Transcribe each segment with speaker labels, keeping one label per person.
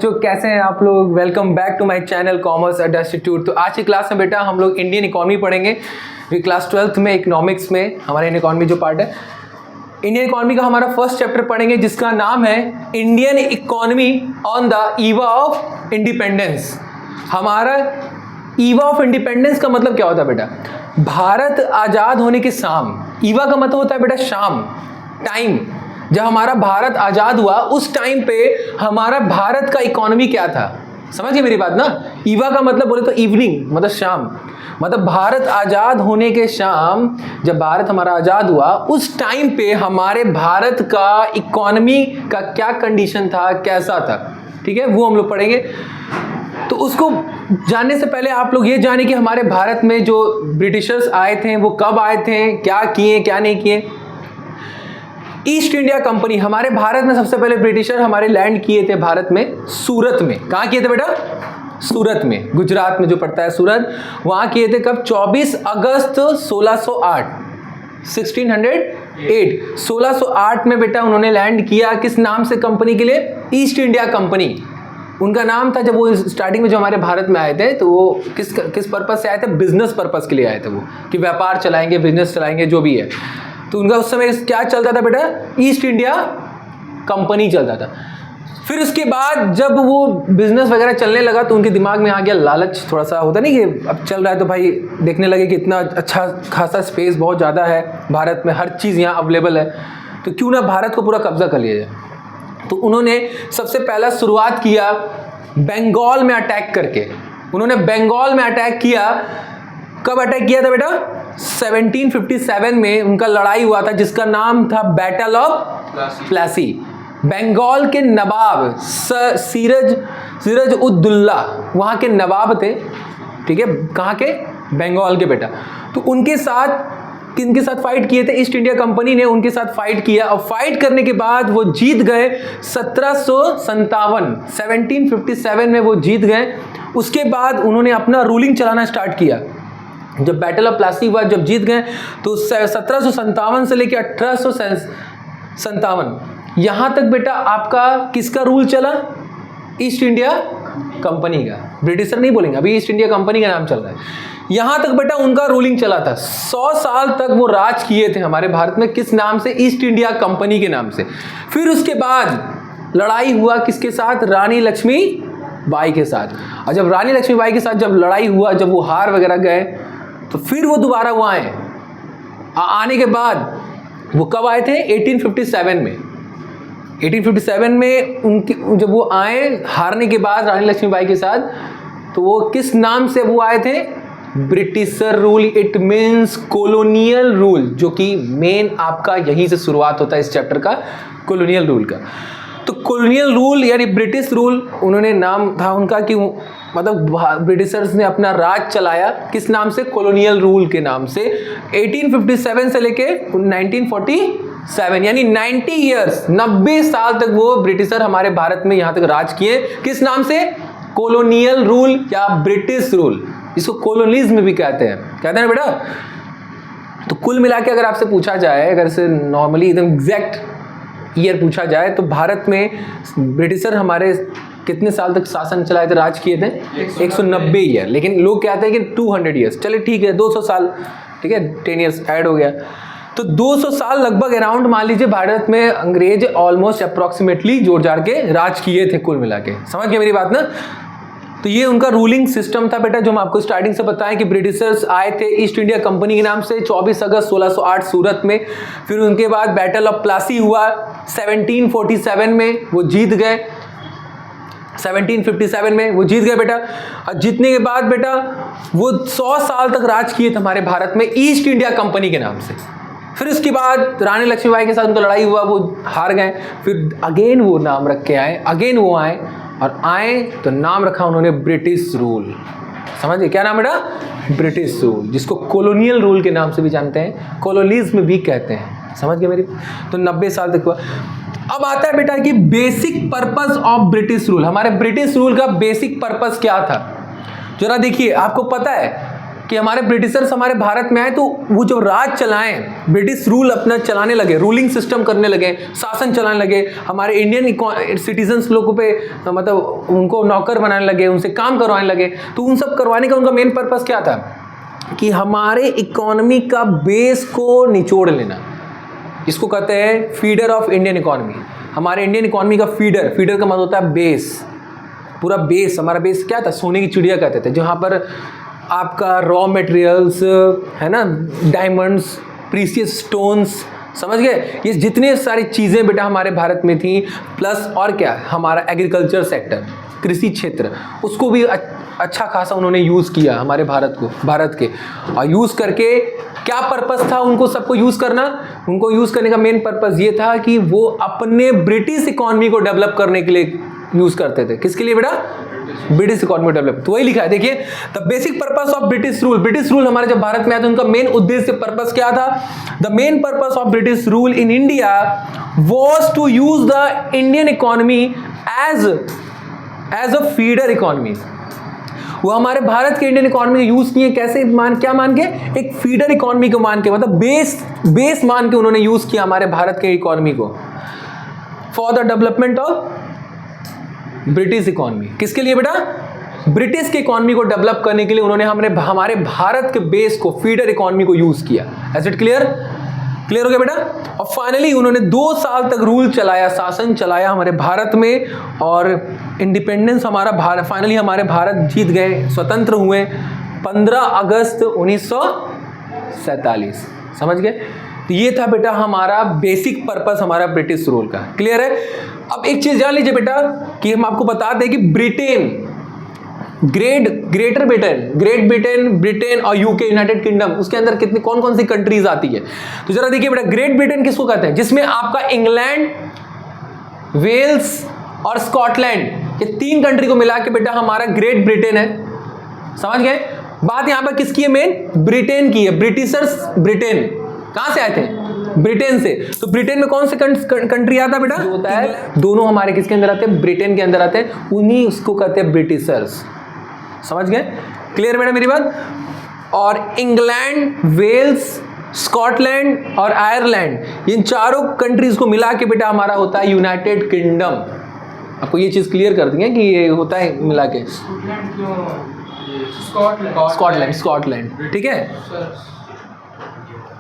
Speaker 1: बच्चों, कैसे हैं आप लोग। Welcome back to my channel commerce Adda institute. तो आज की क्लास में बेटा हम लोग इंडियन इकोनॉमी पढ़ेंगे। ये क्लास 12th में इकोनॉमिक्स में हमारे इंडियन इकोनॉमी जो पार्ट है, इंडियन इकोनॉमी का हमारा फर्स्ट चैप्टर पढ़ेंगे जिसका नाम है Indian economy on the Eva of independence. हमारा ईवा ऑफ इंडिपेंडेंस का मतलब क्या होता है बेटा? भारत आज़ाद होने के शाम। ईवा का मतलब होता है बेटा शाम, टाइम। जब हमारा भारत आज़ाद हुआ उस टाइम पे हमारा भारत का इकोनॉमी क्या था? समझिए मेरी बात ना। ईवा का मतलब बोले तो इवनिंग, मतलब शाम। मतलब भारत आज़ाद होने के शाम, जब भारत हमारा आज़ाद हुआ उस टाइम पे हमारे भारत का इकोनॉमी का क्या कंडीशन था, कैसा था, ठीक है, वो हम लोग पढ़ेंगे। तो उसको जानने से पहले आप लोग ये जाने कि हमारे भारत में जो ब्रिटिशर्स आए थे वो कब आए थे, क्या किए क्या नहीं किए। ईस्ट इंडिया कंपनी, हमारे भारत में सबसे पहले ब्रिटिशर हमारे लैंड किए थे भारत में, सूरत में। कहाँ किए थे बेटा? सूरत में, गुजरात में जो पड़ता है सूरत, वहाँ किए थे। कब? 24 अगस्त 1608, 1608 1608 में बेटा उन्होंने लैंड किया। किस नाम से कंपनी के लिए? ईस्ट इंडिया कंपनी उनका नाम था। जब वो स्टार्टिंग में जो हमारे भारत में आए थे तो वो किस पर्पस से आए थे? बिजनेस पर्पस के लिए आए थे वो, कि व्यापार चलाएंगे, बिजनेस चलाएंगे, जो भी है। तो उनका उस समय क्या चलता था बेटा? ईस्ट इंडिया कंपनी चलता था। फिर उसके बाद जब वो बिजनेस वगैरह चलने लगा तो उनके दिमाग में आ गया लालच, थोड़ा सा होता नहीं कि अब चल रहा है तो भाई देखने लगे कि इतना अच्छा खासा स्पेस बहुत ज़्यादा है भारत में, हर चीज़ यहाँ अवेलेबल है, तो क्यों ना भारत को पूरा कब्जा कर लिया जाए। तो उन्होंने सबसे पहला शुरुआत किया बंगाल में अटैक करके। उन्होंने बंगाल में अटैक किया। कब अटैक किया था बेटा? 1757 में उनका लड़ाई हुआ था जिसका नाम था बैटल ऑफ प्लासी। बंगाल के नवाब सिराज उद्दौला वहाँ के नवाब थे, ठीक है, कहाँ के? बंगाल के बेटा। तो उनके साथ किनके साथ फाइट किए थे? ईस्ट इंडिया कंपनी ने उनके साथ फाइट किया और फाइट करने के बाद वो जीत गए। 1757 में वो जीत गए। उसके बाद उन्होंने अपना रूलिंग चलाना स्टार्ट किया। जब बैटल ऑफ प्लासी हुआ, जब जीत गए तो 1757 से लेकर 1857 यहाँ तक बेटा आपका किसका रूल चला? ईस्ट इंडिया कंपनी का। ब्रिटिशर नहीं बोलेंगे, अभी ईस्ट इंडिया कंपनी का नाम चल रहा है। यहाँ तक बेटा उनका रूलिंग चला था। 100 साल तक वो राज किए थे हमारे भारत में। किस नाम से? ईस्ट इंडिया कंपनी के नाम से। फिर उसके बाद लड़ाई हुआ किसके साथ? रानी लक्ष्मीबाई के साथ। और जब रानी लक्ष्मीबाई के साथ जब लड़ाई हुआ, जब वो हार वगैरह गए तो फिर वो दोबारा वो आए। आने के बाद वो कब आए थे? 1857 में। 1857 में उनके जब वो आए हारने के बाद रानी लक्ष्मीबाई के साथ, तो वो किस नाम से वो आए थे? Britisher rule. It means colonial rule, जो कि मेन आपका यहीं से शुरुआत होता है इस चैप्टर का, कॉलोनियल रूल का। तो कॉलोनियल रूल यानी ब्रिटिश रूल, उन्होंने नाम था उनका कि मतलब ब्रिटिशर्स ने अपना राज चलाया किस नाम से? कॉलोनियल रूल के नाम से। 1857 से लेके 1947 यानी 90 ईयर्स, 90 साल तक वो ब्रिटिशर हमारे भारत में यहाँ तक राज किए। किस नाम से? कॉलोनियल रूल या ब्रिटिश रूल। इसको कॉलोनिज्म भी कहते हैं ना बेटा। तो कुल मिला के अगर आपसे पूछा जाए, अगर से नॉर्मली एकदम एग्जैक्ट ईयर पूछा जाए, तो भारत में ब्रिटिशर हमारे कितने साल तक शासन चलाए थे, राज किए थे? 190 ईयर। लेकिन लोग कहते हैं कि 200 ईयर्स। चले ठीक है, 200 साल, ठीक है, 10 ईयर्स ऐड हो गया। तो 200 साल लगभग अराउंड मान लीजिए भारत में अंग्रेज ऑलमोस्ट अप्रॉक्सीमेटली जोड़ जाड़ के राज किए थे कुल मिला के। समझ गए मेरी बात ना? तो ये उनका रूलिंग सिस्टम था बेटा, जो हम आपको स्टार्टिंग से बताएं कि ब्रिटिशर्स आए थे ईस्ट इंडिया कंपनी के नाम से 24 अगस्त 1608 सूरत में। फिर उनके बाद बैटल ऑफ प्लासी हुआ 1747 में, वो जीत गए। 1757 में वो जीत गए बेटा। और जीतने के बाद बेटा वो 100 साल तक राज किए थे हमारे भारत में ईस्ट इंडिया कंपनी के नाम से। फिर उसके बाद रानी लक्ष्मीबाई के साथ उनका लड़ाई हुआ, वो हार गए। फिर अगेन वो नाम रख के आए, अगेन वो आए, और आए तो नाम रखा उन्होंने ब्रिटिश रूल। समझिए क्या नाम बेटा? ब्रिटिश रूल, जिसको कॉलोनियल रूल के नाम से भी जानते हैं, कॉलोनिज्म भी कहते हैं। समझ गए मेरी? तो 90 साल तक हुआ। अब आता है बेटा कि basic purpose of British rule. हमारे ब्रिटिश रूल का बेसिक पर्पस क्या था? जरा देखिए, आपको पता है कि हमारे ब्रिटिशर्स हमारे भारत में आए तो वो जो राज चलाएं, ब्रिटिश रूल अपना चलाने लगे, रूलिंग सिस्टम करने लगे, शासन चलाने लगे, हमारे इंडियन सिटीजन्स लोगों पे मतलब उनको नौकर बनाने लगे, उनसे काम करवाने लगे। तो उन सब करवाने का उनका मेन पर्पस क्या था कि हमारे इकोनॉमी का बेस को निचोड़ लेना। इसको कहते हैं फीडर ऑफ इंडियन इकोनॉमी। हमारे इंडियन इकोनॉमी का फीडर का मतलब होता है बेस, पूरा बेस। हमारा बेस क्या था? सोने की चिड़िया कहते थे, जहाँ पर आपका रॉ मटेरियल्स है ना, डायमंड्स, प्रीशियस स्टोन्स, समझ गए, ये जितने सारी चीज़ें बेटा हमारे भारत में थी, प्लस और क्या, हमारा एग्रीकल्चर सेक्टर, कृषि क्षेत्र, उसको भी अच्छा खासा उन्होंने यूज़ किया हमारे भारत के। और यूज़ करके क्या पर्पस था उनको सबको यूज़ करना? उनको यूज़ करने का मेन पर्पस ये था कि वो अपने ब्रिटिश इकोनॉमी को डेवलप करने के लिए यूज़ करते थे। किसके लिए बेटा? British economy develop. तो वही लिखा है, देखिए, the basic purpose of British rule. British rule हमारे जब भारत में आया तो उनका मेन उद्देश्य, पर्पस क्या था? The main purpose of British rule in India was to use the Indian economy as a feeder economy. वो हमारे भारत के इंडियन इकोनॉमी को यूज किए कैसे? क्या मान के? एक फीडर इकोनॉमी को मान के, मतलब बेस मान के उन्होंने यूज किया हमारे भारत के इकोनॉमी को for the development of British economy. किसके लिए बेटा? ब्रिटिश के इकोनॉमी को डेवलप करने के लिए उन्होंने हमारे भारत के बेस को, फीडर इकोनॉमी को यूज किया। एज इट क्लियर हो गया बेटा? और फाइनली उन्होंने 2 साल तक रूल चलाया, शासन चलाया हमारे भारत में, और इंडिपेंडेंस फाइनली हमारे भारत जीत गए, स्वतंत्र हुए 15 अगस्त 1947। समझ गए? तो ये था बेटा हमारा बेसिक पर्पस हमारा ब्रिटिश रूल का। क्लियर है? अब एक चीज जान लीजिए बेटा कि हम आपको बता दें कि ग्रेट ब्रिटेन और यूके, यूनाइटेड किंगडम, उसके अंदर कौन सी कंट्रीज आती है? तो जरा देखिए बेटा, ग्रेट ब्रिटेन किसको कहते हैं? जिसमें आपका इंग्लैंड, वेल्स और स्कॉटलैंड, ये 3 कंट्री को मिला के बेटा हमारा ग्रेट ब्रिटेन है। समझ गए? बात यहां पर किसकी है? मेन ब्रिटेन की है। ब्रिटिशर्स, ब्रिटेन कहां से आए थे? ब्रिटेन से। तो ब्रिटेन में कौन से कंट्री आता बेटा? जो होता है, दोनों हमारे किसके अंदर आते हैं? ब्रिटेन के अंदर आते हैं, उन्हीं उसको कहते हैं ब्रिटिशर्स। समझ गए? क्लियर बेटा मेरी बात? और इंग्लैंड, वेल्स, स्कॉटलैंड और आयरलैंड, इन चारों कंट्रीज को मिला के बेटा हमारा होता है यूनाइटेड किंगडम। आपको ये चीज क्लियर कर देंगे कि ये होता है मिला के स्कॉटलैंड। ठीक है,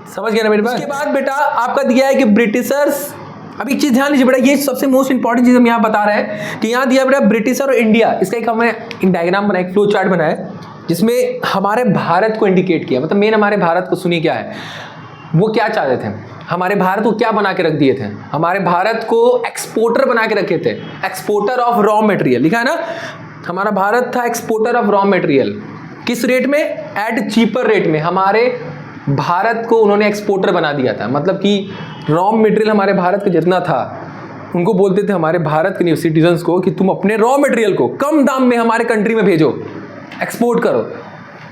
Speaker 1: समझ गया ना मेरे पास? उसके बाद बेटा आपका दिया है कि ब्रिटिशर्स। अब एक चीज ध्यान लीजिए बेटा, ये सबसे मोस्ट इंपॉर्टेंट चीज हम यहाँ बता रहे हैं कि यहाँ दिया बेटा ब्रिटिशर और इंडिया। इसका एक हमने एक डायग्राम बनाया, एक फ्लो चार्ट बनाया, जिसमें हमारे भारत को इंडिकेट किया। मतलब मेन हमारे भारत को, सुनिए क्या है वो, क्या चाहते थे हमारे भारत को, क्या बना के रख दिए थे? हमारे भारत को एक्सपोर्टर बना के रखे थे, एक्सपोर्टर ऑफ रॉ मटेरियल। लिखा है ना, हमारा भारत था एक्सपोर्टर ऑफ रॉ मटेरियल। किस रेट में? एट चीपर रेट में हमारे भारत को उन्होंने एक्सपोर्टर बना दिया था। मतलब कि रॉ मटेरियल हमारे भारत का जितना था, उनको बोलते थे हमारे भारत के सिटीजन्स को कि तुम अपने रॉ मटेरियल को कम दाम में हमारे कंट्री में भेजो, एक्सपोर्ट करो।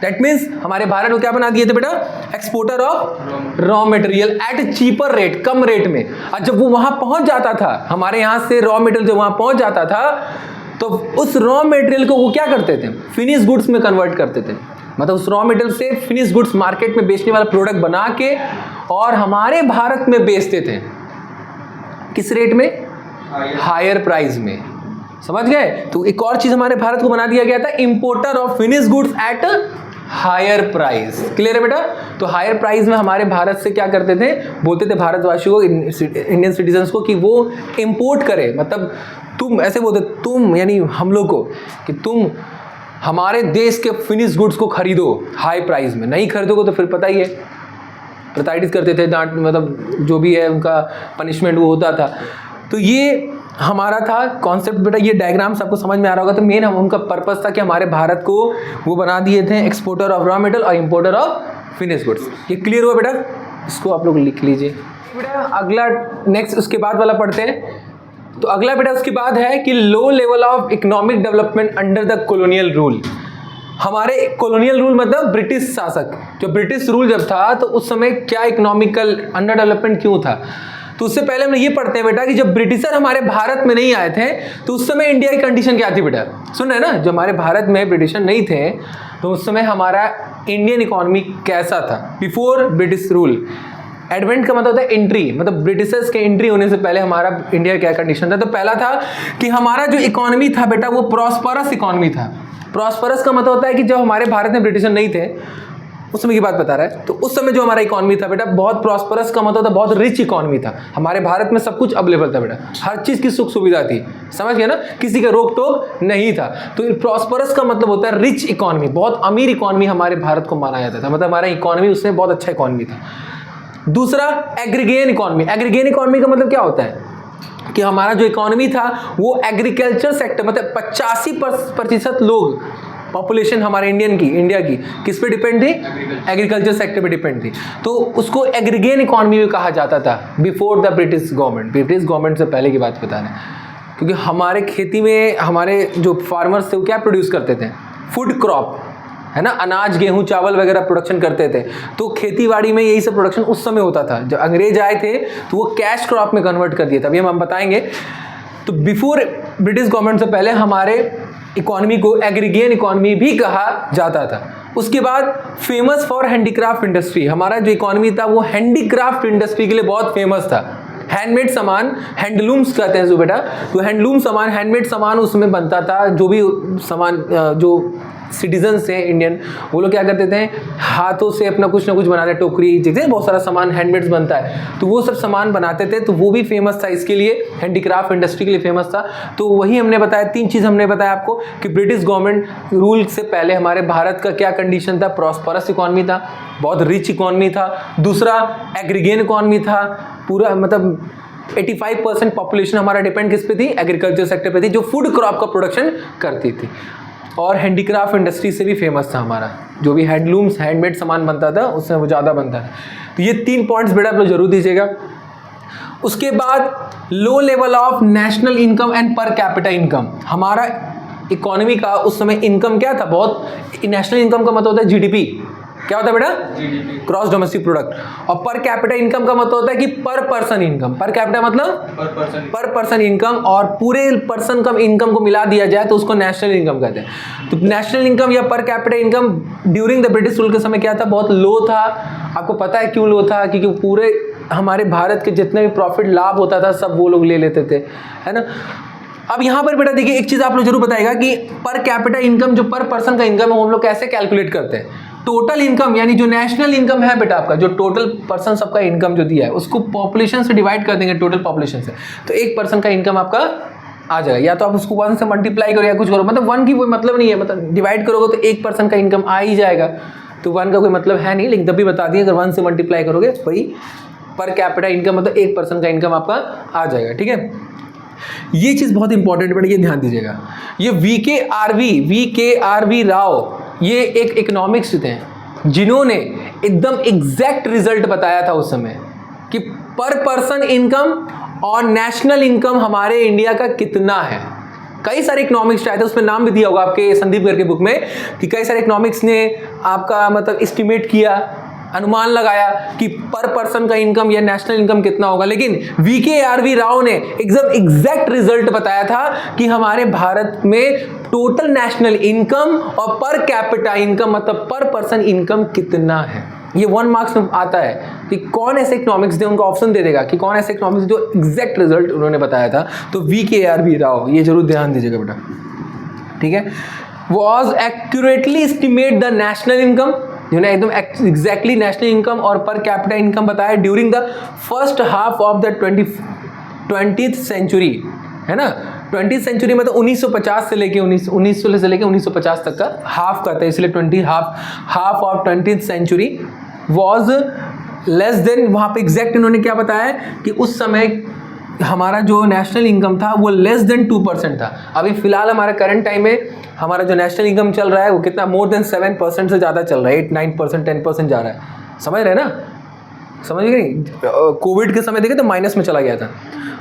Speaker 1: दैट मीन्स हमारे भारत को क्या बना दिए थे बेटा? Exporter of raw material at cheaper rate, come rate में। और जब वो वहां पहुंच जाता था, हमारे यहाँ से रॉ मटेरियल जब वहां पहुंच जाता था, तो उस रॉ मटेरियल को वो क्या करते थे? फिनिश गुड्स में कन्वर्ट करते थे। मतलब उस रॉ मटेरियल से फिनिश गुड्स मार्केट में बेचने वाला प्रोडक्ट बना के और हमारे भारत में बेचते थे। किस रेट में? हायर प्राइस में। समझ गए? तो एक और चीज हमारे भारत को बना दिया गया था, importer of finish goods at higher price. Clear है बेटा? तो हायर प्राइस में हमारे भारत से क्या करते थे? बोलते थे भारतवासियों को, इंडियन सिटीजन्स को, कि वो इंपोर्ट करे। मतलब तुम ऐसे बोलते, तुम यानी हम लोग को, कि तुम हमारे देश के फिनिश गुड्स को खरीदो हाई प्राइस में। नहीं खरीदोगे तो फिर पता ही है, प्रताड़ित करते थे, डांट, मतलब जो भी है उनका पनिशमेंट वो होता था। तो ये हमारा था कॉन्सेप्ट बेटा। ये डायग्राम सबको समझ में आ रहा होगा। तो मेन उनका पर्पस था कि हमारे भारत को वो बना दिए थे एक्सपोर्टर ऑफ रॉ मटेरियल और इंपोर्टर ऑफ फिनिश गुड्स। ये क्लियर हुआ बेटा? इसको आप लोग लिख लीजिए बेटा। अगला नेक्स्ट उसके बाद वाला पढ़ते हैं। तो अगला बेटा उसके बाद है कि low level of economic development under the colonial rule. हमारे कॉलोनियल रूल मतलब ब्रिटिश शासक, जो ब्रिटिश रूल जब था तो उस समय क्या इकोनॉमिकल अंडर डेवलपमेंट क्यों था? तो उससे पहले हम ये पढ़ते हैं बेटा कि जब ब्रिटिशर हमारे भारत में नहीं आए थे तो उस समय इंडिया की कंडीशन क्या थी बेटा? सुन रहे हैं ना? जब हमारे भारत में ब्रिटिशर नहीं थे तो उस समय हमारा इंडियन इकोनॉमी कैसा था बिफोर ब्रिटिश रूल। एडवेंट का मतलब होता है एंट्री, मतलब ब्रिटिशर्स के एंट्री होने से पहले हमारा इंडिया क्या कंडीशन था। तो पहला था कि हमारा जो इकोनॉमी था बेटा वो प्रॉस्परस इकोनॉमी था। प्रॉस्परस का मतलब होता है कि जब हमारे भारत में ब्रिटिशर नहीं थे उस समय की बात बता रहा है, तो उस समय जो हमारा इकोनॉमी था बेटा बहुत प्रॉस्परस का मतलब था बहुत रिच इकोनॉमी था। हमारे भारत में सब कुछ अवेलेबल था बेटा, हर चीज़ की सुख सुविधा थी, समझ गए ना, किसी का रोक टोक नहीं था। तो प्रॉस्परस का मतलब होता है रिच इकोनॉमी, बहुत अमीर इकोनॉमी हमारे भारत को माना जाता था, मतलब हमारा इकोनॉमी उसमें बहुत अच्छा इकोनॉमी था। दूसरा एग्रीगेन इकोनॉमी। एग्रीगेन इकोनॉमी का मतलब क्या होता है कि हमारा जो इकोनॉमी था वो एग्रीकल्चर सेक्टर, मतलब 85% लोग पॉपुलेशन हमारे इंडिया की किस पे डिपेंड थी, एग्रीकल्चर सेक्टर पे डिपेंड थी। तो उसको एग्रीगेन इकोनॉमी भी कहा जाता था before the British government. British government से पहले की बात बता रहे हैं, क्योंकि हमारे खेती में हमारे जो फार्मर्स थे वो क्या प्रोड्यूस करते थे, फूड क्रॉप है ना, अनाज गेहूं चावल वगैरह प्रोडक्शन करते थे। तो खेती बाड़ी में यही सब प्रोडक्शन उस समय होता था। जब अंग्रेज आए थे तो वो कैश क्रॉप में कन्वर्ट कर दिया था, अभी हम बताएंगे। तो बिफोर ब्रिटिश गवर्नमेंट से पहले हमारे इकोनॉमी को एग्रीगेन इकोनॉमी भी कहा जाता था। उसके बाद फेमस फॉर हैंडीक्राफ्ट इंडस्ट्री। हमारा जो इकोनॉमी था वो हैंडीक्राफ्ट इंडस्ट्री के लिए बहुत फेमस था। हैंडमेड सामान, हैंडलूम्स कहते हैं जो बेटा, तो हैंडलूम सामान, हैंडमेड सामान उसमें बनता था। जो भी सामान जो सिटीजन्स थे इंडियन, वो लोग क्या करते थे, हाथों से अपना कुछ ना कुछ बनाते, टोकरी जैसे बहुत सारा सामान हैंडमेड्स बनता है, तो वो सब सामान बनाते थे। तो वो भी फेमस था इसके लिए, हैंडीक्राफ्ट इंडस्ट्री के लिए फेमस था। तो वही हमने बताया, 3 चीज़ हमने बताया आपको कि ब्रिटिश गवर्नमेंट रूल से पहले हमारे भारत का क्या कंडीशन था, प्रॉस्परस इकोनॉमी था, बहुत रिच इकोनॉमी था। दूसरा एग्रीगेन इकोनॉमी था, पूरा मतलब 85% पॉपुलेशन हमारा डिपेंड किस पे थी, एग्रीकल्चर सेक्टर पे थी, जो फूड क्रॉप का प्रोडक्शन करती थी। और हैंडीक्राफ्ट इंडस्ट्री से भी फेमस था हमारा, जो भी हैंडलूम्स हैंडमेड सामान बनता था उसमें वो ज़्यादा बनता था। तो ये 3 पॉइंट्स बेटा आप लोग जरूर दीजिएगा। उसके बाद low level of national income and पर कैपिटा इनकम। हमारा इकोनॉमी का उस समय इनकम क्या था, बहुत, नेशनल इनकम का मतलब होता है जीडीपी। क्या होता है बेटा, क्रॉस डोमेस्टिक प्रोडक्ट। और पर कैपिटा इनकम का मतलब होता है कि पर पर्सन इनकम। पर कैपिटा मतलब पर पर्सन इनकम, और पूरे पर्सन का इनकम को मिला दिया जाए तो उसको नेशनल इनकम कहते हैं। तो नेशनल इनकम या पर capita income during the British rule के समय क्या था, बहुत लो था। आपको पता है क्यों लो था, क्योंकि पूरे हमारे भारत के जितने भी प्रॉफिट लाभ होता था सब वो लोग ले लेते थे, है ना। अब यहाँ पर बेटा देखिए एक चीज़ आप लोग जरूर बताएगा कि पर कैपिटा इनकम, जो पर पर्सन का इनकम है, वो हम लोग कैसे कैलकुलेट करते हैं। टोटल इनकम यानी जो नेशनल इनकम है बेटा आपका, जो टोटल पर्सन सबका इनकम जो दिया है उसको पॉपुलेशन से डिवाइड कर देंगे, टोटल पॉपुलेशन से, तो एक पर्सन का इनकम आपका आ जाएगा। या तो आप उसको 1 से मल्टीप्लाई करो या कुछ करो, मतलब 1 की कोई मतलब नहीं है, मतलब डिवाइड करोगे तो एक पर्सन का इनकम आ ही जाएगा। तो 1 का कोई मतलब है नहीं, लेकिन तब भी बता दिए अगर 1 से मल्टीप्लाई करोगे वही पर कैपिटा इनकम, मतलब एक पर्सन का इनकम आपका आ जाएगा, ठीक है। ये चीज़ बहुत इंपॉर्टेंट बेटा, ये ध्यान दीजिएगा। ये वी के राव, ये एक इकोनॉमिक्स थे जिन्होंने एकदम एग्जैक्ट रिजल्ट बताया था उस समय कि पर पर्सन इनकम और नेशनल इनकम हमारे इंडिया का कितना है। कई सारे इकोनॉमिक्स आए थे, उसमें नाम भी दिया होगा आपके संदीप करके बुक में, कि कई सारे इकोनॉमिक्स ने आपका मतलब एस्टिमेट किया, अनुमान लगाया कि पर पर्सन का इनकम या नेशनल इनकम कितना होगा। लेकिन वी राव ने एकदम एग्जैक्ट रिजल्ट बताया था कि हमारे भारत में टोटल नेशनल इनकम और पर कैपिटा इनकम, मतलब पर पर्सन इनकम कितना है। ये 1 मार्क्स में आता है कि कौन ऐसे इकोनॉमिक्स दे, उनका ऑप्शन दे देगा कि कौन ऐसे इकोनॉमिक्स जो एग्जैक्ट रिजल्ट उन्होंने बताया था। तो वी राव, ये जरूर ध्यान दीजिएगा बेटा, ठीक है। Was accurately estimate the national income, जिन्होंने एकदम एग्जैक्टली नेशनल इनकम और पर कैपिटा इनकम बताया during the first half of the 20th century, है ना। 20th सेंचुरी में तो 1950 से लेके 1900 से लेके 1950 तक का हाफ का था, इसलिए half of 20th century was less than, वहाँ पे एग्जैक्ट इन्होंने क्या बताया कि उस समय हमारा जो नेशनल इनकम था वो लेस देन 2% था। अभी फिलहाल हमारा करंट टाइम में हमारा जो नेशनल इनकम चल रहा है वो कितना, मोर देन 7% से ज़्यादा चल रहा है, 8-9%, 10% जा रहा है, समझ रहे हैं ना, समझ गए। कोविड के समय देखे तो माइनस में चला गया था,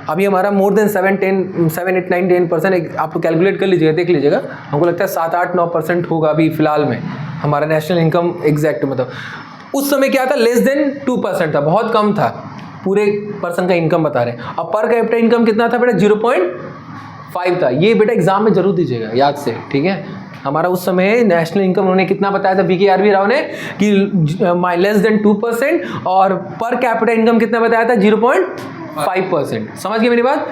Speaker 1: अभी हमारा मोर देन 7-8-9-10%, आप तो कैलकुलेट कर लीजिएगा, देख लीजिएगा, हमको लगता है 7-8-9% होगा अभी फिलहाल में हमारा नेशनल इनकम एग्जैक्ट। मतलब उस समय क्या था, लेस देन 2% था, बहुत कम था, पूरे पर्सन का इनकम बता रहे हैं। अब पर कैपिटा इनकम कितना था बेटा, 0.5 था। ये बेटा एग्जाम में जरूर दीजिएगा याद से, ठीक है। हमारा उस समय नेशनल इनकम उन्होंने कितना बताया था BKRB राव ने कि लेस देन 2%, और पर कैपिटा इनकम कितना बताया था 0.5%। समझ गए मेरी बात?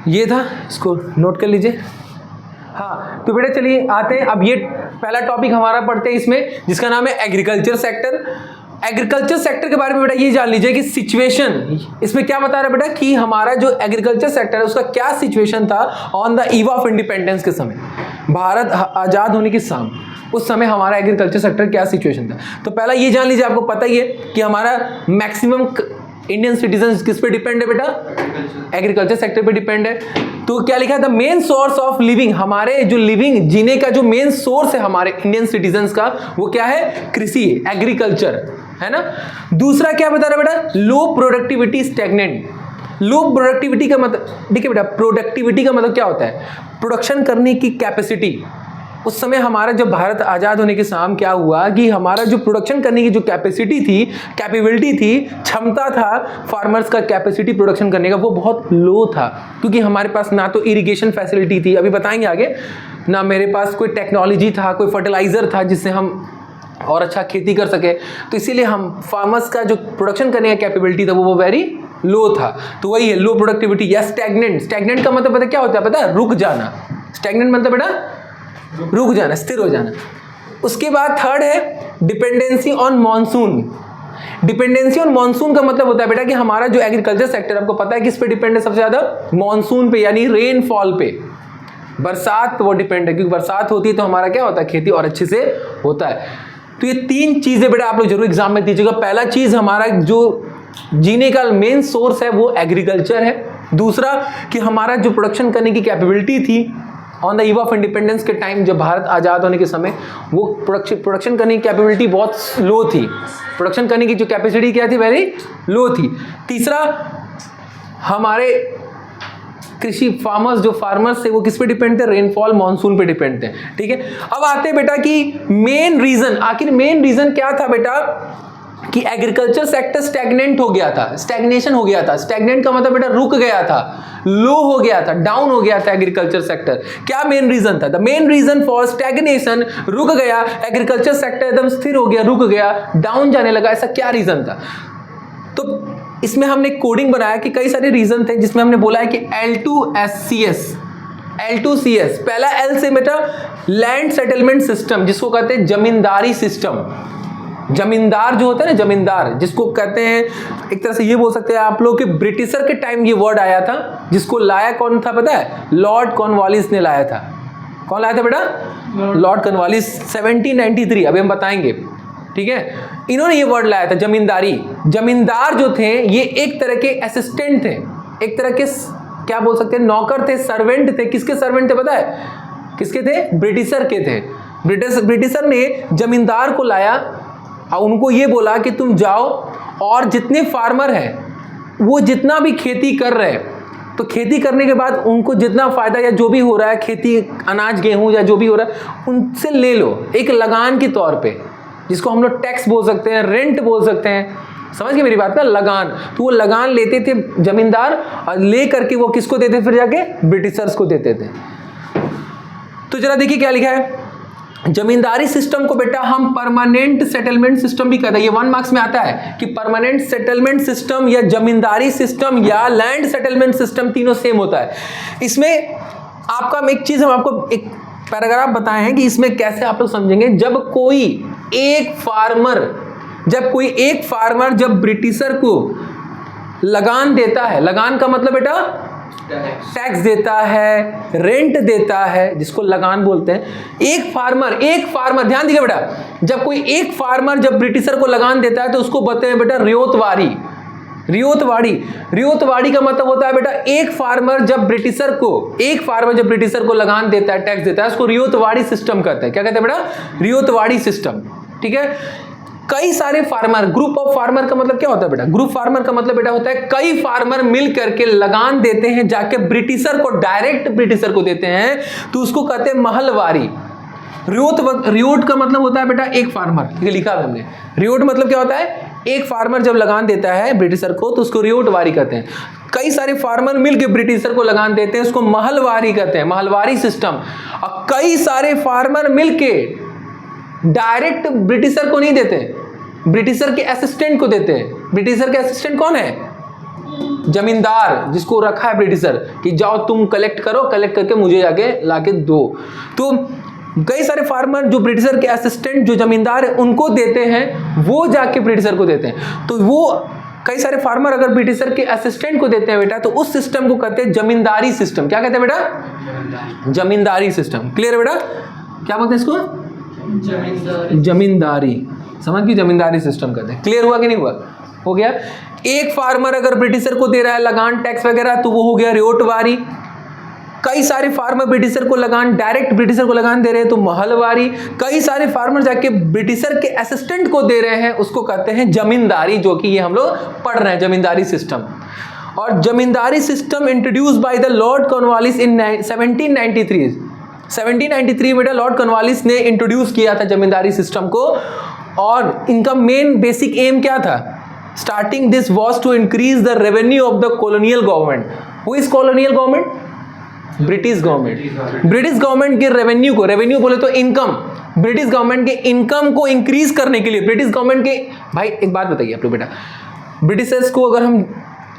Speaker 1: ये था, इसको नोट कर लीजिए। हाँ तो बेटा चलिए आते हैं, अब ये पहला टॉपिक हमारा पढ़ते हैं इसमें, जिसका नाम है एग्रीकल्चर सेक्टर। एग्रीकल्चर सेक्टर के बारे में बेटा ये जान लीजिए कि सिचुएशन इसमें क्या बता रहा है बेटा कि हमारा जो एग्रीकल्चर सेक्टर है उसका क्या सिचुएशन था on the eve of independence के समय, भारत आजाद होने के साम उस समय हमारा एग्रीकल्चर सेक्टर क्या सिचुएशन था। तो पहला ये जान लीजिए, आपको पता ही है कि हमारा मैक्सिमम इंडियन सिटीजन किस पे डिपेंड है बेटा? एग्रीकल्चर सेक्टर पे डिपेंड है। तो क्या लिखा है? The main source of living, हमारे जो लिविंग जीने का जो मेन सोर्स है हमारे इंडियन सिटीजन्स का, वो क्या है? कृषि, एग्रीकल्चर, है ना। दूसरा क्या बता रहा है बेटा? लो प्रोडक्टिविटी, स्टैग्नेंट। लो प्रोडक्टिविटी का मतलब देखिए बेटा, प्रोडक्टिविटी का मतलब क्या होता है? प्रोडक्शन करने की कैपेसिटी। उस समय हमारा जब भारत आज़ाद होने के साम क्या हुआ कि हमारा जो प्रोडक्शन करने की जो कैपेसिटी थी, कैपेबिलिटी थी, क्षमता था फार्मर्स का कैपेसिटी प्रोडक्शन करने का, वो बहुत लो था, क्योंकि हमारे पास ना तो इरिगेशन फैसिलिटी थी, अभी बताएंगे आगे, ना मेरे पास कोई टेक्नोलॉजी था, कोई फर्टिलाइजर था जिससे हम और अच्छा खेती कर सके। तो इसीलिए हम फार्मर्स का जो प्रोडक्शन करने का कैपेबिलिटी था वो वेरी लो था। तो वही है लो प्रोडक्टिविटी या स्टैग्नेंट। स्टैग्नेंट का मतलब पता क्या होता है? पता है? रुक जाना। स्टैग्नेंट मतलब बेटा रुक जाना, स्थिर हो जाना। उसके बाद थर्ड है dependency on monsoon. Dependency on monsoon का मतलब होता है बेटा कि हमारा जो एग्रीकल्चर सेक्टर, आपको पता है किस पे डिपेंड है सबसे ज्यादा? मॉनसून पे, यानी रेनफॉल पे। बरसात वो डिपेंड है, क्योंकि बरसात होती है तो हमारा क्या होता है? खेती और अच्छे से होता है। तो ये तीन चीजें बेटा आप लोग जरूर एग्जाम में दीजिएगा। पहला चीज, हमारा जो जीने का मेन सोर्स है वो एग्रीकल्चर है। दूसरा कि हमारा जो प्रोडक्शन करने की कैपेबिलिटी थी on the eve of independence के टाइम, जब भारत आज़ाद होने के समय, वो प्रोडक्शन करने की कैपेबिलिटी बहुत लो थी। प्रोडक्शन करने की जो कैपेसिटी क्या थी? वेरी लो थी। तीसरा, हमारे कृषि जो फार्मर्स थे वो किस पे डिपेंड थे? रेनफॉल, मॉनसून पे डिपेंड थे। ठीक है, अब आते हैं बेटा कि मेन रीजन, आखिर मेन रीजन क्या था बेटा कि एग्रीकल्चर सेक्टर स्टैग्नेंट हो गया था, स्टैग्नेशन हो गया था। स्टैग्नेंट का मतलब बेटा रुक गया था, लो हो गया था, डाउन हो गया था एग्रीकल्चर सेक्टर। क्या मेन रीजन था? The main reason for stagnation, रुक गया एग्रीकल्चर सेक्टर, एकदम स्थिर हो गया, रुक गया, डाउन जाने लगा, ऐसा क्या रीजन था? तो इसमें हमने कोडिंग बनाया कि कई सारे रीजन थे, जिसमें हमने बोला है कि L2CS, L2CS। पहला L से बेटा लैंड सेटलमेंट सिस्टम, जिसको कहते हैं जमींदारी सिस्टम। जमींदार जो होता है ना, जमींदार जिसको कहते हैं, एक तरह से ये बोल सकते हैं आप लोग कि ब्रिटिशर के टाइम ये वर्ड आया था, जिसको लाया कौन था पता है? लॉर्ड कॉर्नवालिस ने लाया था। कौन लाया था बेटा? Lord Cornwallis, 1793। अभी हम बताएंगे। ठीक है, इन्होंने ये वर्ड लाया था जमींदारी। जमींदार जो थे ये एक तरह के असिस्टेंट थे, एक तरह के क्या बोल सकते हैं, नौकर थे, सर्वेंट थे। किसके सर्वेंट थे पता है? किसके थे? ब्रिटिशर के थे। ब्रिटिशर ने जमींदार को लाया और उनको ये बोला कि तुम जाओ और जितने फार्मर हैं वो जितना भी खेती कर रहे हैं, तो खेती करने के बाद उनको जितना फायदा या जो भी हो रहा है, खेती अनाज गेहूं या जो भी हो रहा है, उनसे ले लो एक लगान के तौर पे, जिसको हम लोग टैक्स बोल सकते हैं, रेंट बोल सकते हैं। समझ गए मेरी बात ना? लगान। तो वो लगान लेते थे जमींदार, और ले करके वो किसको देते? फिर जाके ब्रिटिशर्स को देते थे। तो जरा देखिए क्या लिखा है। जमींदारी सिस्टम को बेटा हम परमानेंट सेटलमेंट सिस्टम भी कहते हैं। ये 1 मार्क्स में आता है कि परमानेंट सेटलमेंट सिस्टम या जमींदारी सिस्टम या लैंड सेटलमेंट सिस्टम, तीनों सेम होता है। इसमें आपका एक चीज हम आपको एक पैराग्राफ बताए हैं कि इसमें कैसे आप लोग समझेंगे। जब कोई एक फार्मर जब ब्रिटिशर को लगान देता है, लगान का मतलब बेटा टैक्स देता है, रेंट देता है, जिसको लगान बोलते हैं। एक फार्मर ध्यान दीजिए बेटा, जब कोई एक फार्मर जब ब्रिटिशर को लगान देता है तो उसको बोलते हैं बेटा रियोतवाड़ी। रियोतवाड़ी का मतलब होता है बेटा एक फार्मर जब ब्रिटिशर को लगान देता है, टैक्स देता है, उसको रियोतवाड़ी सिस्टम कहते हैं। क्या कहते हैं बेटा? रियोतवाड़ी सिस्टम। ठीक है, कई सारे फार्मर, ग्रुप ऑफ फार्मर का मतलब क्या होता है बेटा? ग्रुप फार्मर का मतलब बेटा होता है कई फार्मर मिल करके लगान देते हैं, जाके ब्रिटिशर को, डायरेक्ट ब्रिटिशर को देते हैं, तो उसको कहते हैं महलवारी। रियोट का मतलब होता है बेटा एक फार्मर, ठीक है, लिखा है हमने। रियोट मतलब क्या होता है? एक फार्मर जब लगान देता है ब्रिटिशर को तो उसको रियोटवारी कहते हैं। कई सारे फार्मर मिलकर ब्रिटिशर को लगान देते हैं, उसको महलवारी कहते हैं, महलवारी सिस्टम। और कई सारे फार्मर मिलके डायरेक्ट ब्रिटिशर को नहीं देते, ब्रिटिशर के असिस्टेंट को देते हैं। ब्रिटिशर के असिस्टेंट कौन है? जमींदार, जिसको रखा है ब्रिटिशर कि जाओ तुम कलेक्ट करो, कलेक्ट करके मुझे जाके लाके दो। तो कई सारे फार्मर जो ब्रिटिशर के असिस्टेंट जो जमींदार है उनको देते हैं, वो जाके ब्रिटिशर को देते हैं। तो वो कई सारे फार्मर अगर ब्रिटिशर के असिस्टेंट को देते हैं बेटा, तो उस सिस्टम को कहते हैं जमींदारी सिस्टम। क्या कहते हैं बेटा? जमींदारी सिस्टम। क्लियर है बेटा? क्या बोलते हैं इसको? जमींदारी। समझ गई? जमींदारी सिस्टम कहते हैं। क्लियर हुआ कि नहीं हुआ? हो गया। एक फार्मर अगर ब्रिटिशर को दे रहा है लगान, टैक्स वगैरह, तो वो हो गया रियोटवारी। कई सारे फार्मर ब्रिटिशर को लगान, डायरेक्ट ब्रिटिशर को लगान दे रहे हैं तो महलवारी। कई सारे फार्मर जाके ब्रिटिशर के असिस्टेंट को दे रहे हैं, उसको कहते हैं जमींदारी, जो कि ये हम लोग पढ़ रहे हैं, जमींदारी सिस्टम। और zamindari system introduce by the Lord Cornwallis in 1793। 1793 में लॉर्ड कॉर्नवालिस ने इंट्रोड्यूस किया था जमींदारी सिस्टम को। और इनका मेन बेसिक एम क्या था? Starting this was to increase the revenue of the colonial government. Who is colonial government? British government. British government के रेवेन्यू को, रेवेन्यू बोले तो इनकम, ब्रिटिश गवर्नमेंट के इनकम को इंक्रीज करने के लिए, ब्रिटिश गवर्नमेंट के, भाई एक बात बताइए आप लोग बेटा, ब्रिटिशर्स को अगर हम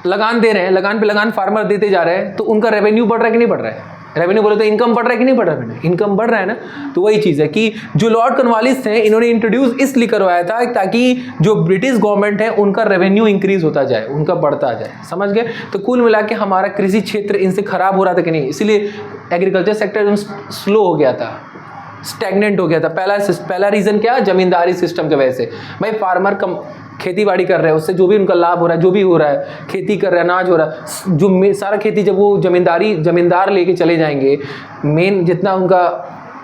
Speaker 1: लगान दे रहे हैं, लगान पे लगान फार्मर देते जा रहे हैं, तो उनका रेवेन्यू बढ़ रहा है कि नहीं बढ़ रहा है? रेवेन्यू बोले तो इनकम बढ़ रहा है कि नहीं बढ़ रहा है? इनकम बढ़ रहा है ना। तो वही चीज़ है कि जो लॉर्ड कॉर्नवालिस थे, इन्होंने इंट्रोड्यूस इसलिए करवाया था ताकि जो ब्रिटिश गवर्नमेंट है उनका रेवेन्यू इंक्रीज होता जाए, उनका बढ़ता जाए। समझ गए? तो कुल मिला के हमारा कृषि क्षेत्र इनसे खराब हो रहा था कि नहीं, इसीलिए एग्रीकल्चर सेक्टर स्लो हो गया था, स्टैग्नेंट हो गया था। पहला रीजन क्या? जमींदारी सिस्टम की वजह से। भाई फार्मर कम खेती बाड़ी कर रहे हैं, उससे जो भी उनका लाभ हो रहा है, जो भी हो रहा है, खेती कर रहे हैं, अनाज हो रहा है, जो सारा खेती जब वो जमींदार लेके चले जाएंगे, मेन जितना उनका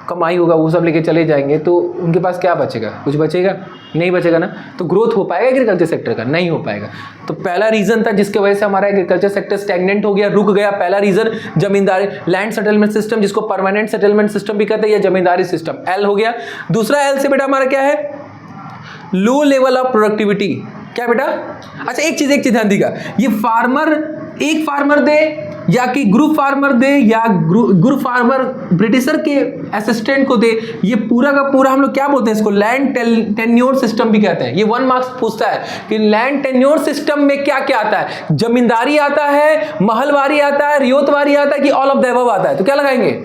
Speaker 1: कमाई होगा वो सब लेके चले जाएंगे, तो उनके पास क्या बचेगा? कुछ बचेगा नहीं, बचेगा ना। तो ग्रोथ हो पाएगा एग्रीकल्चर सेक्टर का? नहीं हो पाएगा। तो पहला रीजन था जिसके वजह से हमारा एग्रीकल्चर सेक्टर स्टैग्नेंट हो गया, रुक गया। पहला रीजन जमींदारी, लैंड सेटलमेंट सिस्टम, जिसको परमानेंट सेटलमेंट सिस्टम भी कहते हैं, या जमींदारी सिस्टम, एल हो गया। दूसरा एल से बेटा हमारा क्या है? Low level of productivity. क्या बेटा? अच्छा एक चीज ध्यान दीजिएगा, ये फार्मर एक फार्मर दे या कि ग्रुप फार्मर दे या ग्रुप फार्मर ब्रिटिशर के असिस्टेंट को दे, ये पूरा का पूरा हम लोग क्या बोलते हैं इसको? लैंड टेन्योर सिस्टम भी कहते हैं। ये 1 मार्क्स पूछता है कि लैंड टेन्योर सिस्टम में क्या क्या आता है? जमींदारी आता है, महलवारी आता है, रियोतवारी आता है, कि ऑल ऑफ द अबव आता है? तो क्या लगाएंगे?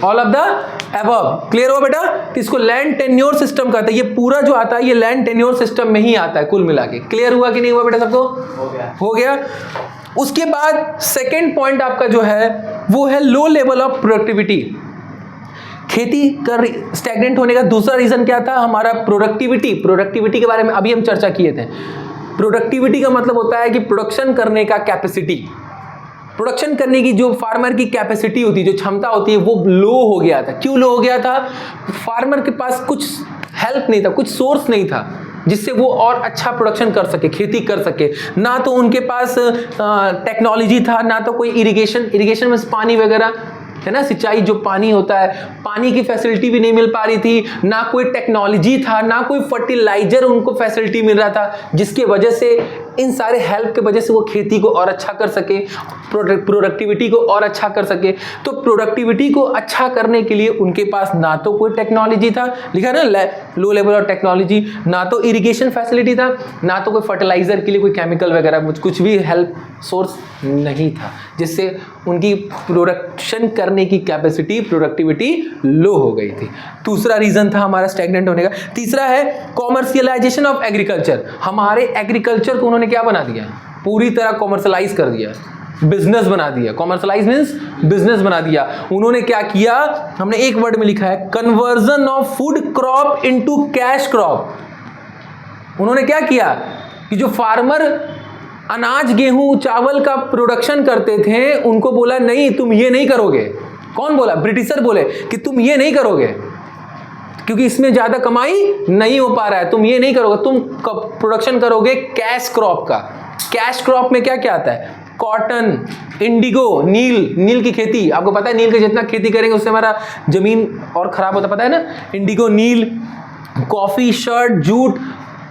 Speaker 1: All of the above. Clear हुआ बेटा? तो इसको लैंड टेन्योर सिस्टम कहते हैं। ये पूरा जो आता है ये लैंड टेन्योर सिस्टम में ही आता है कुल मिला के। क्लियर हुआ कि नहीं हुआ बेटा सबको? हो गया। उसके बाद सेकेंड पॉइंट आपका जो है वो है लो लेवल ऑफ प्रोडक्टिविटी। खेती कर स्टैग्नेंट होने का दूसरा रीजन क्या था हमारा? प्रोडक्टिविटी। प्रोडक्टिविटी के बारे में अभी हम चर्चा किए थे। प्रोडक्टिविटी का मतलब होता है कि प्रोडक्शन करने का कैपेसिटी, प्रोडक्शन करने की जो फार्मर की कैपेसिटी होती है, जो क्षमता होती है, वो लो हो गया था। क्यों लो हो गया था? फार्मर के पास कुछ हेल्प नहीं था, कुछ सोर्स नहीं था जिससे वो और अच्छा प्रोडक्शन कर सके, खेती कर सके। ना तो उनके पास टेक्नोलॉजी था, ना तो कोई इरिगेशन में पानी वगैरह है ना, सिंचाई जो पानी होता है, पानी की फैसिलिटी भी नहीं मिल पा रही थी। ना कोई टेक्नोलॉजी था, ना कोई फर्टिलाइजर उनको फैसिलिटी मिल रहा था, जिसके वजह से इन सारे हेल्प के वजह से वो खेती को और अच्छा कर सके, प्रोडक्टिविटी को और अच्छा कर सके। तो प्रोडक्टिविटी को अच्छा करने के लिए उनके पास ना तो कोई टेक्नोलॉजी था, लिखा ना लो लेवल ऑफ टेक्नोलॉजी, ना तो इरिगेशन फैसिलिटी था, ना तो कोई फर्टिलाइजर के लिए कोई केमिकल वगैरह कुछ भी हेल्प सोर्स नहीं था, जिससे उनकी प्रोडक्शन करने की कैपेसिटी, प्रोडक्टिविटी लो हो गई थी। दूसरा रीजन था हमारा स्टैग्नेंट होने का। तीसरा है कॉमर्शियलाइजेशन ऑफ एग्रीकल्चर। हमारे एग्रीकल्चर को उन्होंने क्या बना दिया? पूरी तरह कॉमर्शलाइज कर दिया, बिजनेस बना दिया। कॉमर्शलाइज मींस बिजनेस बना दिया। उन्होंने क्या किया? हमने एक वर्ड में लिखा है conversion of food crop into cash crop. उन्होंने क्या किया कि जो फार्मर अनाज, गेहूं, चावल का प्रोडक्शन करते थे, उनको बोला नहीं तुम ये नहीं करोगे। कौन बोला? ब्रिटिशर बोले कि तुम ये नहीं करोगे क्योंकि इसमें ज्यादा कमाई नहीं हो पा रहा है, तुम ये नहीं करोगे, तुम प्रोडक्शन करोगे कैश क्रॉप का। कैश क्रॉप में क्या क्या आता है? कॉटन, इंडिगो, नील की खेती। आपको पता है नील की जितना खेती करेंगे उससे हमारा जमीन और खराब होता, पता है ना? इंडिगो, नील, कॉफी, शर्ट, जूट,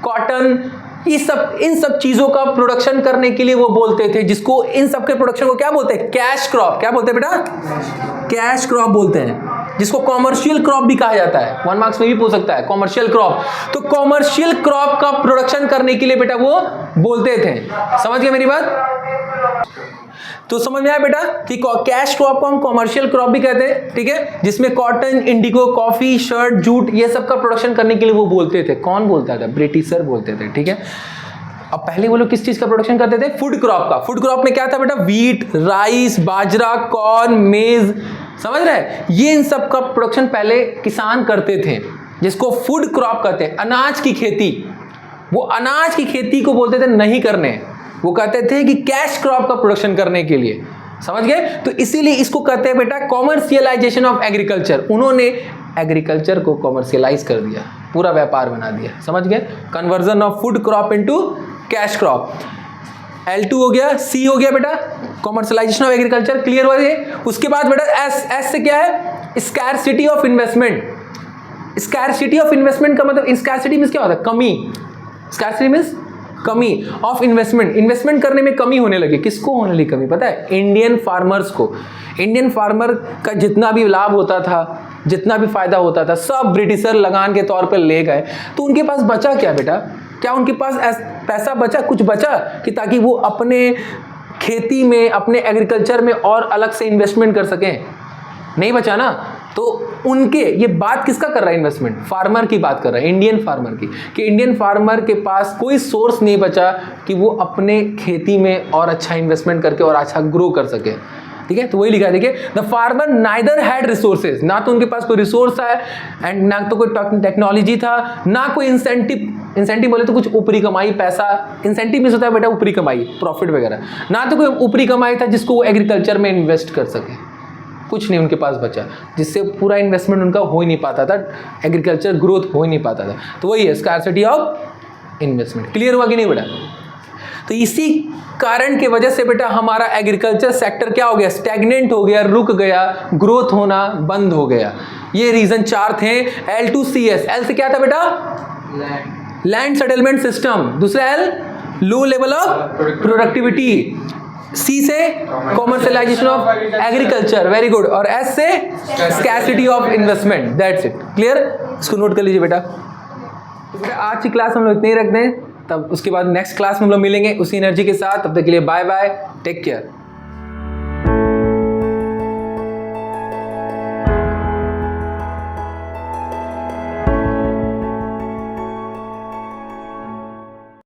Speaker 1: कॉटन, इन सब चीजों का प्रोडक्शन करने के लिए वो बोलते थे, जिसको इन सब के प्रोडक्शन को क्या बोलते हैं? Cash crop. क्या बोलते हैं बेटा? कैश क्रॉप बोलते हैं। जिसको कॉमर्शियल क्रॉप भी कहा जाता है, 1 मार्क्स में भी पूछ सकता है कॉमर्शियल क्रॉप। तो कॉमर्शियल क्रॉप का प्रोडक्शन करने के लिए बेटा वो बोलते थे, समझ गए मेरी बात? तो समझ में आया बेटा कि कैश क्रॉप को हम कॉमर्शियल क्रॉप भी कहते हैं, ठीक है, जिसमें cotton, Indigo, coffee, shirt, jute ये सब का प्रोडक्शन करने के लिए वो बोलते थे। कौन बोलता था? ब्रिटिशर बोलते थे, ठीक है। अब पहले वो लोग किस चीज का प्रोडक्शन करते थे? फूड क्रॉप का। फूड क्रॉप में क्या था बेटा? व्हीट, राइस, बाजरा, कॉर्न, मेज, समझ रहे हैं? ये इन सब का प्रोडक्शन पहले किसान करते थे, जिसको फूड क्रॉप कहते हैं, अनाज की खेती। वो अनाज की खेती को बोलते थे नहीं करने, वो कहते थे कि कैश क्रॉप का प्रोडक्शन करने के लिए, समझ गए? तो इसीलिए इसको कहते हैं बेटा कॉमर्शियलाइजेशन ऑफ एग्रीकल्चर। उन्होंने एग्रीकल्चर को कॉमर्शियलाइज कर दिया, पूरा व्यापार बना दिया, समझ गए? Conversion of food crop into cash crop. L2 हो गया, C हो गया बेटा कॉमर्शियलाइजेशन ऑफ एग्रीकल्चर, क्लियर हो गए? उसके बाद बेटा S से क्या है? Scarcity of investment. Scarcity of investment का मतलब, स्कैरसिटी मींस क्या होता है? कमी। स्कैरसिटी मींस कमी ऑफ इन्वेस्टमेंट। इन्वेस्टमेंट करने में कमी होने लगी। किसको होने लगी कमी? पता है? इंडियन फार्मर्स को। इंडियन फार्मर का जितना भी लाभ होता था, जितना भी फायदा होता था, सब ब्रिटिशर लगान के तौर पर ले गए। तो उनके पास बचा क्या बेटा? क्या उनके पास पैसा बचा? कुछ बचा कि ताकि वो अपने खेती में, अपने एग्रीकल्चर में और अलग से इन्वेस्टमेंट कर सकें? नहीं बचा ना। तो उनके, ये बात किसका कर रहा है? इन्वेस्टमेंट फार्मर की बात कर रहा है, इंडियन फार्मर की, कि इंडियन फार्मर के पास कोई सोर्स नहीं बचा कि वो अपने खेती में और अच्छा इन्वेस्टमेंट करके और अच्छा ग्रो कर सके, ठीक है? तो वही लिखा है, देखिए, the farmer neither had resources, ना तो उनके पास कोई रिसोर्स है, एंड ना तो कोई टेक्नोलॉजी था, ना कोई इंसेंटिव। इंसेंटिव बोले तो कुछ ऊपरी कमाई, पैसा। इंसेंटिव मींस होता है बेटा ऊपरी कमाई, प्रॉफिट वगैरह। ना तो कोई ऊपरी कमाई था जिसको वो एग्रीकल्चर में इन्वेस्ट कर सके। कुछ नहीं उनके पास बचा, जिससे पूरा इन्वेस्टमेंट उनका हो ही नहीं पाता था, एग्रीकल्चर ग्रोथ हो ही नहीं पाता था। तो वही है स्कैरसिटी ऑफ इन्वेस्टमेंट। क्लियर हुआ कि नहीं बेटा? तो इसी कारण की वजह से बेटा हमारा एग्रीकल्चर सेक्टर क्या हो गया? स्टैग्नेंट हो गया, रुक गया, ग्रोथ होना बंद हो गया। ये रीजन 4 थे। L2CS, L से क्या था बेटा? Land settlement system. दूसरा L, low level of productivity. C से commercialisation of agriculture, very good. और S से scarcity of investment. That's it, clear? इसको नोट कर लीजिए बेटा। तो बेटा आज की क्लास हम लोग इतने ही रखते हैं, तब उसके बाद नेक्स्ट क्लास में हम लोग मिलेंगे उसी एनर्जी के साथ। तब तक के लिए बाय बाय, टेक केयर।